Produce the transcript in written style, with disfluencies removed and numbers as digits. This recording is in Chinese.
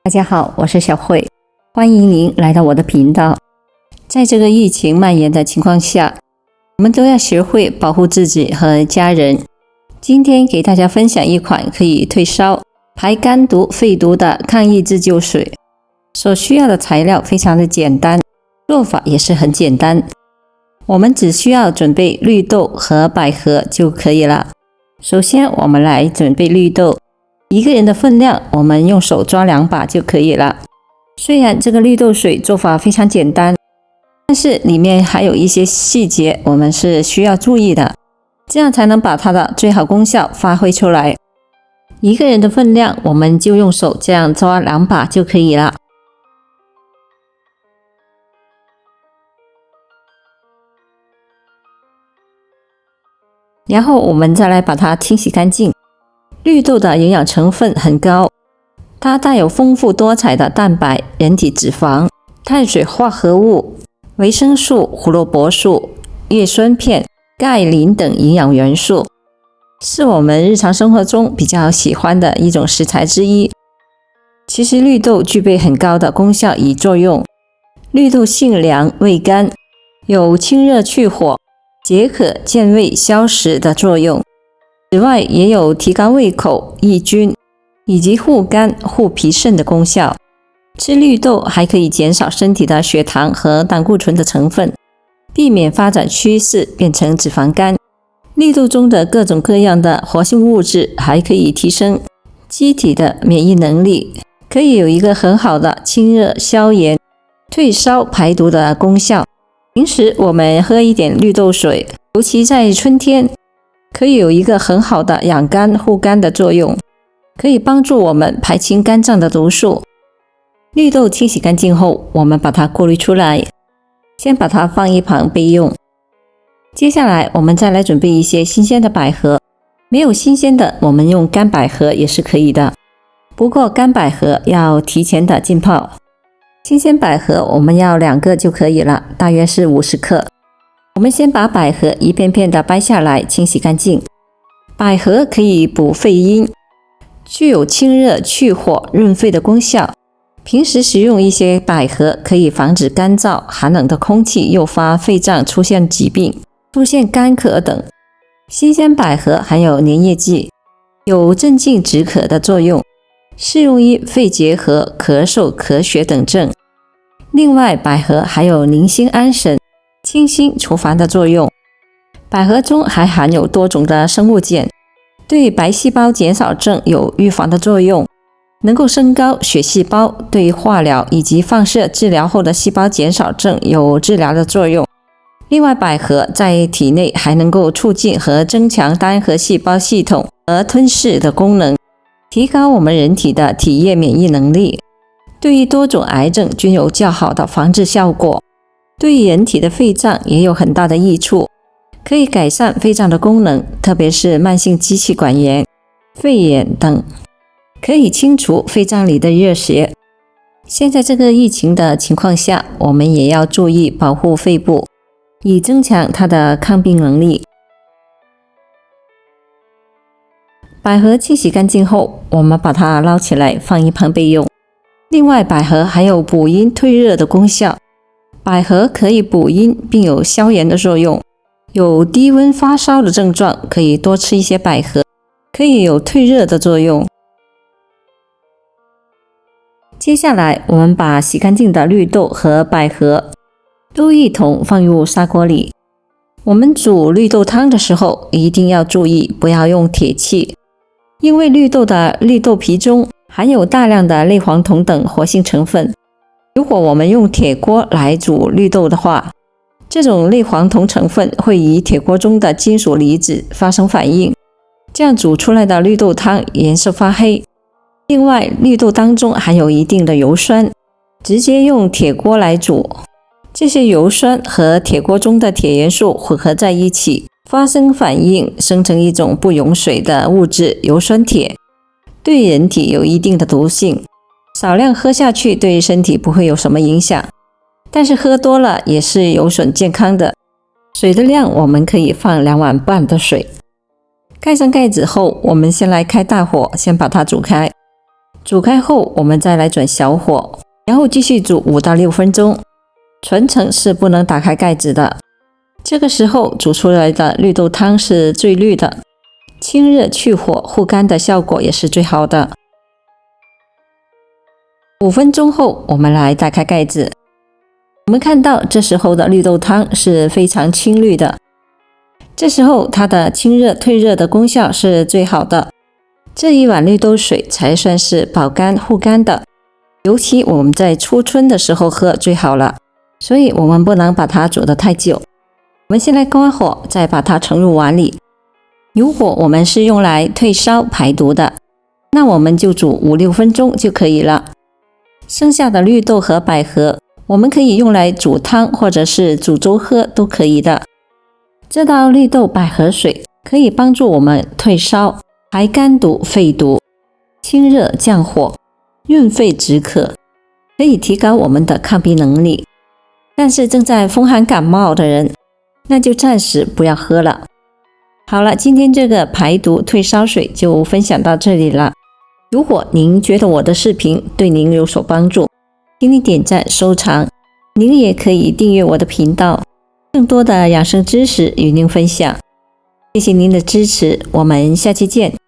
大家好，我是小慧，欢迎您来到我的频道。在这个疫情蔓延的情况下，我们都要学会保护自己和家人。今天给大家分享一款可以退烧、排肝毒、肺毒的抗疫自救水。所需要的材料非常的简单，做法也是很简单。我们只需要准备绿豆和百合就可以了。首先，我们来准备绿豆。一个人的分量，我们用手抓2把就可以了。虽然这个绿豆水做法非常简单，但是里面还有一些细节我们是需要注意的，这样才能把它的最好功效发挥出来。一个人的分量，我们就用手这样抓2把就可以了。然后我们再来把它清洗干净。绿豆的营养成分很高，它带有丰富多彩的蛋白、人体脂肪、碳水化合物、维生素、胡萝卜素、叶酸片、钙、磷等营养元素，是我们日常生活中比较喜欢的一种食材之一。其实绿豆具备很高的功效与作用。绿豆性凉味甘，有清热去火、解渴健胃消食的作用。此外，也有提高胃口、抑菌以及护肝护脾肾的功效。吃绿豆还可以减少身体的血糖和胆固醇的成分，避免发展趋势变成脂肪肝。绿豆中的各种各样的活性物质还可以提升机体的免疫能力，可以有一个很好的清热消炎、退烧排毒的功效。平时我们喝一点绿豆水，尤其在春天，可以有一个很好的养肝护肝的作用，可以帮助我们排清肝脏的毒素。绿豆清洗干净后，我们把它过滤出来，先把它放一旁备用。接下来我们再来准备一些新鲜的百合，没有新鲜的，我们用干百合也是可以的，不过干百合要提前的浸泡。新鲜百合我们要2个就可以了，大约是50克。我们先把百合一片片的掰下来，清洗干净。百合可以补肺阴，具有清热去火润肺的功效。平时食用一些百合可以防止干燥寒冷的空气诱发肺脏出现疾病，出现干咳等。新鲜百合含有粘液剂，有镇静止渴的作用，适用于肺结核、咳嗽、咳血等症。另外，百合还有宁心安神、清心除烦的作用。百合中还含有多种的生物碱，对白细胞减少症有预防的作用，能够升高血细胞，对化疗以及放射治疗后的细胞减少症有治疗的作用。另外，百合在体内还能够促进和增强单核细胞系统和吞噬的功能，提高我们人体的体液免疫能力，对于多种癌症均有较好的防治效果。对于人体的肺脏也有很大的益处，可以改善肺脏的功能，特别是慢性支气管炎、肺炎等，可以清除肺脏里的热邪。现在这个疫情的情况下，我们也要注意保护肺部，以增强它的抗病能力。百合清洗干净后，我们把它捞起来放一旁备用。另外，百合还有补阴退热的功效。百合可以补阴并有消炎的作用，有低温发烧的症状可以多吃一些百合，可以有退热的作用。接下来我们把洗干净的绿豆和百合都一同放入砂锅里。我们煮绿豆汤的时候一定要注意不要用铁器，因为绿豆的绿豆皮中含有大量的类黄酮等活性成分。如果我们用铁锅来煮绿豆的话，这种类黄酮成分会与铁锅中的金属离子发生反应，这样煮出来的绿豆汤颜色发黑。另外，绿豆当中含有一定的油酸，直接用铁锅来煮，这些油酸和铁锅中的铁元素混合在一起，发生反应，生成一种不溶水的物质油酸铁，对人体有一定的毒性。少量喝下去对身体不会有什么影响，但是喝多了也是有损健康的。水的量我们可以放2碗半的水。盖上盖子后，我们先来开大火，先把它煮开。煮开后，我们再来转小火，然后继续煮5到6分钟。全程是不能打开盖子的。这个时候煮出来的绿豆汤是最绿的，清热去火护肝的效果也是最好的。5分钟后，我们来打开盖子，我们看到这时候的绿豆汤是非常清绿的，这时候它的清热退热的功效是最好的。这一碗绿豆水才算是保肝护肝的，尤其我们在初春的时候喝最好了，所以我们不能把它煮得太久。我们先来关火，再把它盛入碗里。如果我们是用来退烧排毒的，那我们就煮5-6分钟就可以了。剩下的绿豆和百合，我们可以用来煮汤或者是煮粥喝都可以的。这道绿豆百合水可以帮助我们退烧、排肝毒、肺毒、清热降火、润肺止渴，可以提高我们的抗病能力。但是正在风寒感冒的人，那就暂时不要喝了。好了，今天这个排毒退烧水就分享到这里了。如果您觉得我的视频对您有所帮助，请你点赞收藏。您也可以订阅我的频道，更多的养生知识与您分享。谢谢您的支持，我们下期见。